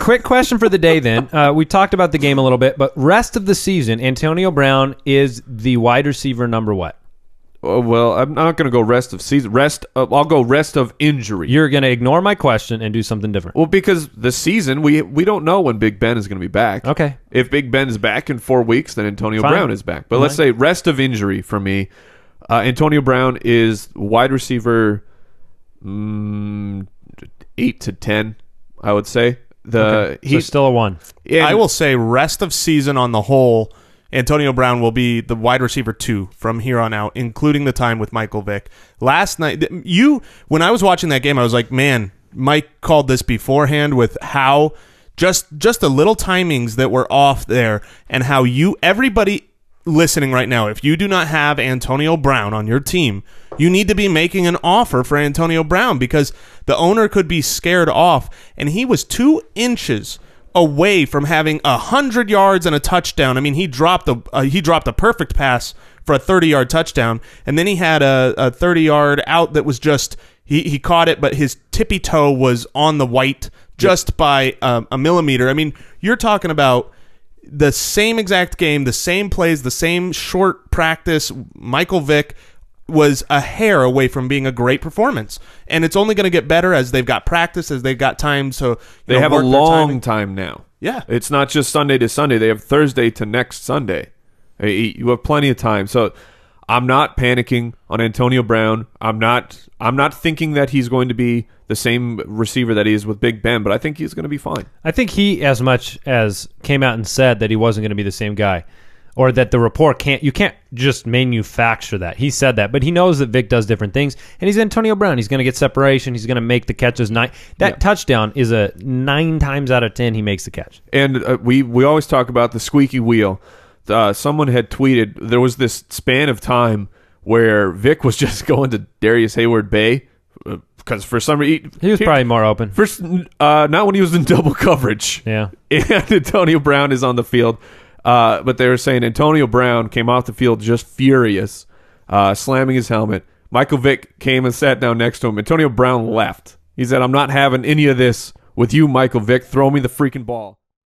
quick question for the day then. We talked about the game a little bit, but rest of the season, Antonio Brown is the wide receiver number what? Well, I'm not going to go rest of season. I'll go rest of injury. You're going to ignore my question and do something different. Well, because the season, we don't know when Big Ben is going to be back. Okay. If Big Ben is back in 4 weeks, then Antonio Brown is back. But let's say rest of injury for me. Antonio Brown is wide receiver 8 to 10, I would say. He's still a 1. I will say rest of season on the whole, Antonio Brown will be the wide receiver 2 from here on out, including the time with Michael Vick. Last night, when I was watching that game, I was like, man, Mike called this beforehand with how just the little timings that were off there, and how everybody listening right now, if you do not have Antonio Brown on your team, you need to be making an offer for Antonio Brown, because the owner could be scared off, and he was 2 inches away from having 100 yards and a touchdown. I mean, he dropped a perfect pass for a 30-yard touchdown, and then he had a 30-yard out that was just he caught it, but his tippy toe was on the white just by a millimeter. I mean, you're talking about the same exact game, the same plays, the same short practice. Michael Vick was a hair away from being a great performance, and it's only going to get better as they've got practice, as they've got time. So they have a long time now. Yeah, it's not just Sunday to Sunday. They have Thursday to next Sunday. You have plenty of time. So I'm not panicking on Antonio Brown. I'm not thinking that he's going to be the same receiver that he is with Big Ben, but I think he's going to be fine. I think he, as much as came out and said that he wasn't going to be the same guy, or that the report you can't just manufacture that. He said that, but he knows that Vic does different things, and he's Antonio Brown. He's going to get separation. He's going to make the catches. Touchdown is a 9 times out of 10 he makes the catch. And we always talk about the squeaky wheel. Someone had tweeted there was this span of time where Vic was just going to Darius Hayward-Bay because for some reason he was probably more open. First, not when he was in double coverage. Yeah, and Antonio Brown is on the field. But they were saying Antonio Brown came off the field just furious, slamming his helmet. Michael Vick came and sat down next to him. Antonio Brown left. He said, "I'm not having any of this with you, Michael Vick. Throw me the freaking ball."